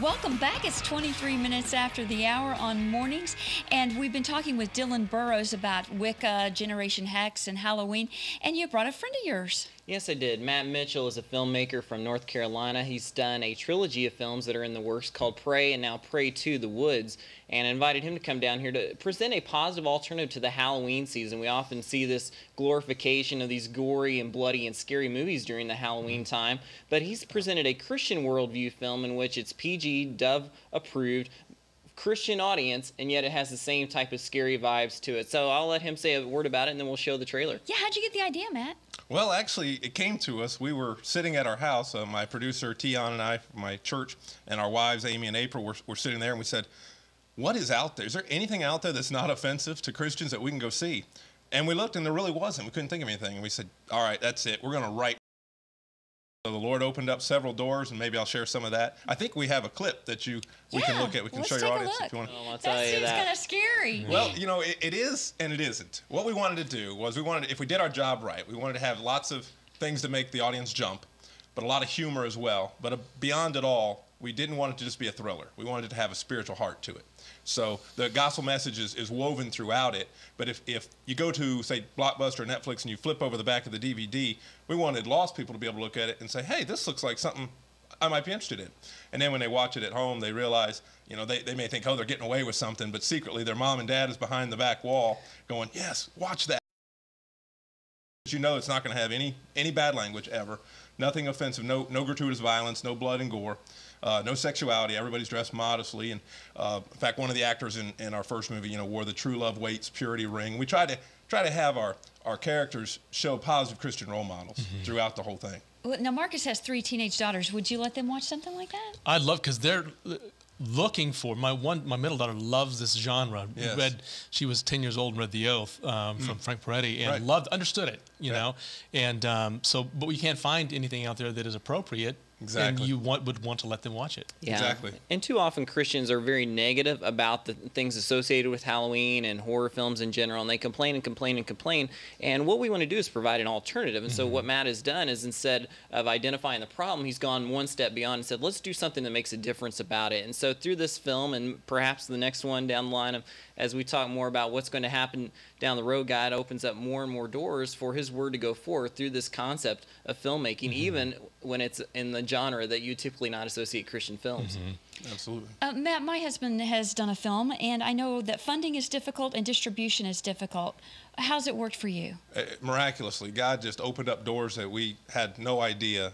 Welcome back. It's 23 minutes after the hour on mornings, and we've been talking with Dillon Burroughs about Wicca, Generation Hex, and Halloween, and you brought a friend of yours. Yes, I did. Matt Mitchell is a filmmaker from North Carolina. He's done a trilogy of films that are in the works called Prey and now Prey to the Woods, and I invited him to come down here to present a positive alternative to the Halloween season. We often see this glorification of these gory and bloody and scary movies during the Halloween time, but he's presented a Christian worldview film in which it's PG, Dove approved, Christian audience, and yet it has the same type of scary vibes to it. So I'll let him say a word about it, and then we'll show the trailer. Yeah, how'd you get the idea, Matt? Well, actually, it came to us. We were sitting at our house. My producer, Tion, and I from my church, and our wives, Amy and April, were sitting there, and we said, what is out there? Is there anything out there that's not offensive to Christians that we can go see? And we looked, and there really wasn't. We couldn't think of anything. And we said, all right, that's it. We're going to write. So the Lord opened up several doors, and maybe I'll share some of that. I think we have a clip that we can look at. We can show your audience if you want. I'll tell you seems kind of scary. Well, you know, it is and it isn't. What we wanted to do was if we did our job right, we wanted to have lots of things to make the audience jump, but a lot of humor as well. But beyond it all, we didn't want it to just be a thriller. We wanted it to have a spiritual heart to it. So the gospel message is woven throughout it. But if you go to, say, Blockbuster or Netflix and you flip over the back of the DVD, we wanted lost people to be able to look at it and say, hey, this looks like something I might be interested in. And then when they watch it at home, they realize, you know, they may think, oh, they're getting away with something, but secretly their mom and dad is behind the back wall going, yes, watch that. But you know it's not going to have any bad language ever, nothing offensive, no gratuitous violence, no blood and gore. No sexuality. Everybody's dressed modestly, and in fact, one of the actors in our first movie, you know, wore the True Love Waits purity ring. We try to have our characters show positive Christian role models throughout the whole thing. Well, now, Marcus has 3 teenage daughters. Would you let them watch something like that? I'd love, because they're looking for, my middle daughter loves this genre. Yes. She was 10 years old and read The Oath from Frank Peretti, and understood it, you know. And but we can't find anything out there that is appropriate. Exactly. And you would want to let them watch it. Yeah. Exactly. And too often Christians are very negative about the things associated with Halloween and horror films in general, and they complain and complain and complain. And what we want to do is provide an alternative. And so what Matt has done is, instead of identifying the problem, he's gone one step beyond and said, let's do something that makes a difference about it. And so through this film, and perhaps the next one down the line, as we talk more about what's going to happen down the road, God opens up more and more doors for his word to go forth through this concept of filmmaking, even when it's in the genre that you typically not associate Christian films. Absolutely. Matt, my husband has done a film, and I know that funding is difficult and distribution is difficult. How's it worked for you? Miraculously, God just opened up doors that we had no idea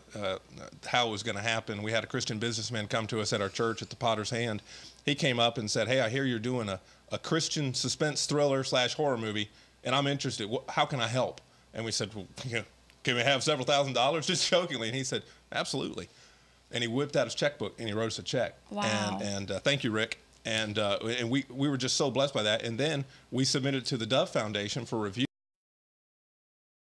how it was going to happen. We had a Christian businessman come to us at our church at the Potter's Hand. He came up and said, hey, I hear you're doing a Christian suspense thriller / horror movie, and I'm interested. How can I help? And we said, well, can we have several $1,000s? Just jokingly. And he said, absolutely. And he whipped out his checkbook and he wrote us a check. Wow. And thank you, Rick. And we were just so blessed by that. And then we submitted to the Dove Foundation for review.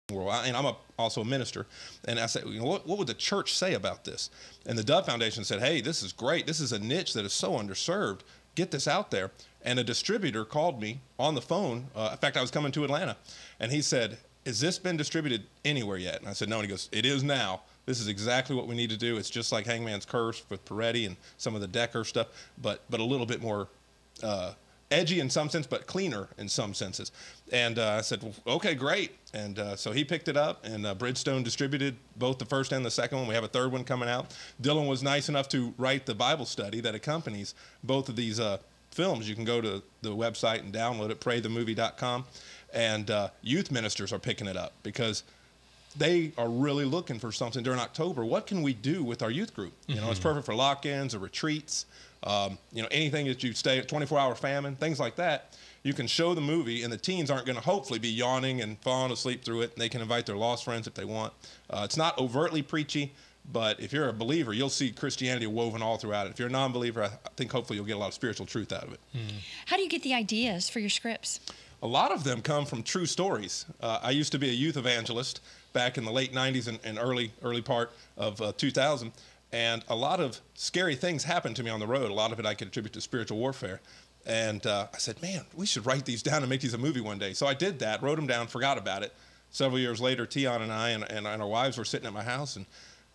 And I'm also a minister. And I said, what would the church say about this? And the Dove Foundation said, hey, this is great. This is a niche that is so underserved. Get this out there. And a distributor called me on the phone. In fact, I was coming to Atlanta. And he said, has this been distributed anywhere yet? And I said, no. And he goes, it is now. This is exactly what we need to do. It's just like Hangman's Curse with Peretti and some of the Decker stuff, but a little bit more edgy in some sense, but cleaner in some senses. And I said, well, okay, great. And so he picked it up, and Bridgestone distributed both the first and the second one. We have a third one coming out. Dillon was nice enough to write the Bible study that accompanies both of these films. You can go to the website and download it, praythemovie.com. And youth ministers are picking it up because they are really looking for something during October. What can we do with our youth group? You know, it's perfect for lock-ins or retreats. You know, anything that you stay at 24-hour famine, things like that. You can show the movie, and the teens aren't going to hopefully be yawning and falling asleep through it. And they can invite their lost friends if they want. It's not overtly preachy, but if you're a believer, you'll see Christianity woven all throughout it. If you're a non-believer, I think hopefully you'll get a lot of spiritual truth out of it. How do you get the ideas for your scripts? A lot of them come from true stories. I used to be a youth evangelist back in the late 90s and early part of 2000, and a lot of scary things happened to me on the road. A lot of it I could attribute to spiritual warfare. And I said, man, we should write these down and make these a movie one day. So I did that, wrote them down, forgot about it. Several years later, Tion and I and our wives were sitting at my house, and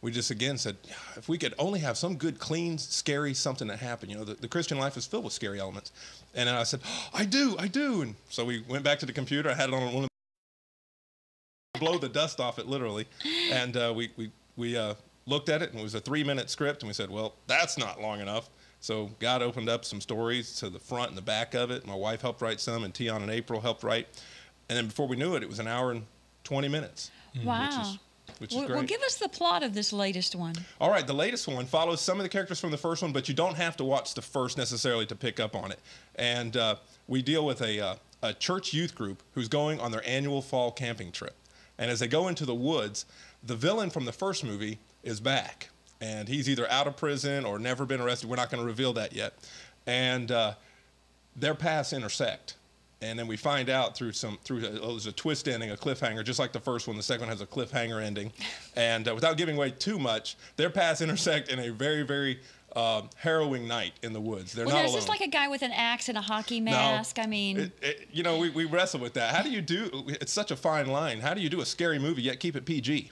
we just again said, if we could only have some good, clean, scary something that happened. You know, the Christian life is filled with scary elements. And then I said, I do. And so we went back to the computer. I had it on one of the blow the dust off it, literally. And we looked at it, and it was a 3-minute script. And we said, well, that's not long enough. So God opened up some stories to the front and the back of it. My wife helped write some, and Tion and April helped write. And then before we knew it, it was an hour and 20 minutes. Wow. Which is great. Well, give us the plot of this latest one. All right, the latest one follows some of the characters from the first one, but you don't have to watch the first necessarily to pick up on it. And we deal with a church youth group who's going on their annual fall camping trip. And as they go into the woods, the villain from the first movie is back. And he's either out of prison or never been arrested. We're not going to reveal that yet. And their paths intersect. And then we find out there's a twist ending, a cliffhanger, just like the first one. The second one has a cliffhanger ending. And without giving away too much, their paths intersect in a very, very harrowing night in the woods. They're not alone. There's just like a guy with an axe and a hockey mask. No, I mean, you know, we wrestle with that. How do you do? It's such a fine line. How do you do a scary movie yet keep it PG?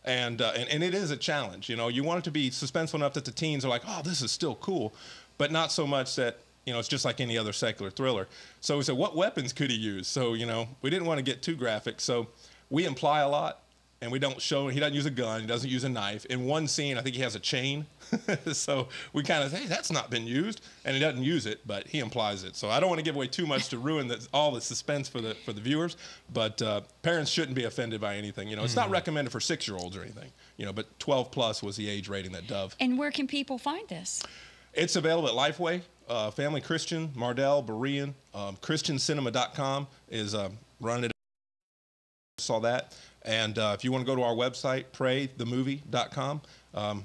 And it is a challenge. You know, you want it to be suspenseful enough that the teens are like, oh, this is still cool, but not so much that, you know, it's just like any other secular thriller. So we said, what weapons could he use? So, you know, we didn't want to get too graphic. So we imply a lot, and we don't show. He doesn't use a gun. He doesn't use a knife. In one scene, I think he has a chain. So we kind of say, hey, that's not been used. And he doesn't use it, but he implies it. So I don't want to give away too much to ruin all the suspense for the viewers. But parents shouldn't be offended by anything. You know, it's not recommended for 6-year-olds or anything. You know, but 12 plus was the age rating that Dove. And where can people find this? It's available at Lifeway, Family Christian, Mardel, Berean, ChristianCinema.com is running it. Saw that. And if you want to go to our website, praythemovie.com,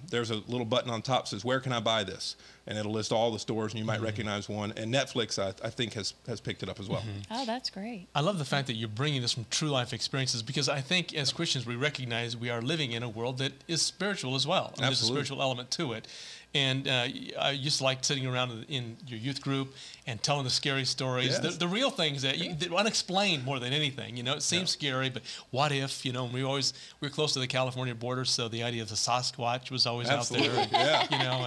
there's a little button on top that says, where can I buy this? And it'll list all the stores, and you might recognize one. And Netflix, I think, has picked it up as well. Oh, that's great. I love the fact that you're bringing this from true life experiences, because I think as Christians we recognize we are living in a world that is spiritual as well. And there's a spiritual element to it. And I used to like sitting around in your youth group and telling the scary stories, Yes. the real things that unexplained more than anything. You know, it seems scary, but what if? You know, we're close to the California border, so the idea of the Sasquatch was always out there. You know,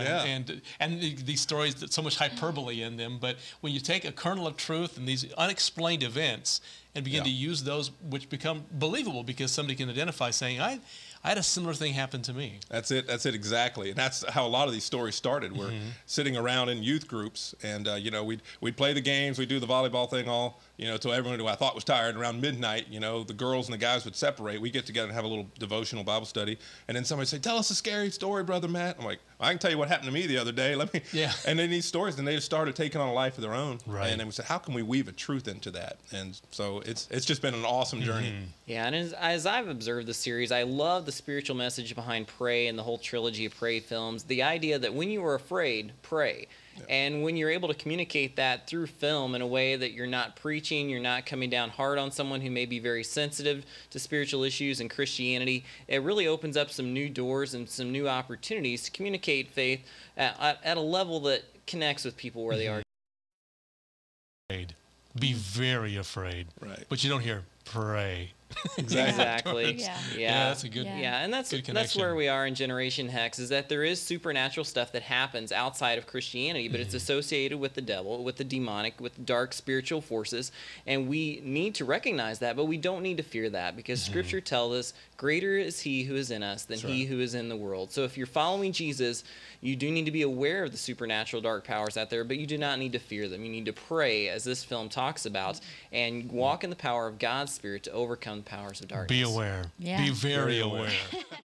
and these stories that so much hyperbole in them. But when you take a kernel of truth and these unexplained events and begin to use those, which become believable because somebody can identify, saying, I had a similar thing happen to me. That's it exactly. And that's how a lot of these stories started. We're sitting around in youth groups, and you know, we'd play the games, we'd do the volleyball thing all, you know, till everyone who I thought was tired. Around midnight, you know, the girls and the guys would separate. We get together and have a little devotional Bible study, and then somebody would say, tell us a scary story, Brother Matt. I'm like, I can tell you what happened to me the other day. Let me. And then these stories, and they just started taking on a life of their own. And then we said, how can we weave a truth into that? And so it's just been an awesome journey. Yeah, and as I've observed the series, I love the spiritual message behind Pray and the whole trilogy of Pray films. The idea that when you are afraid, pray. And when you're able to communicate that through film in a way that you're not preaching, you're not coming down hard on someone who may be very sensitive to spiritual issues and Christianity, it really opens up some new doors and some new opportunities to communicate faith at a level that connects with people where they are. Be very afraid. But you don't hear pray. Exactly. Yeah, that's a good. Yeah, and that's where we are in Generation Hex, is that there is supernatural stuff that happens outside of Christianity, but it's associated with the devil, with the demonic, with dark spiritual forces, and we need to recognize that, but we don't need to fear that, because Scripture tells us, greater is He who is in us than he who is in the world. So if you're following Jesus, you do need to be aware of the supernatural dark powers out there, but you do not need to fear them. You need to pray, as this film talks about, and walk in the power of God's Spirit to overcome the powers of darkness. Be aware. Be very aware.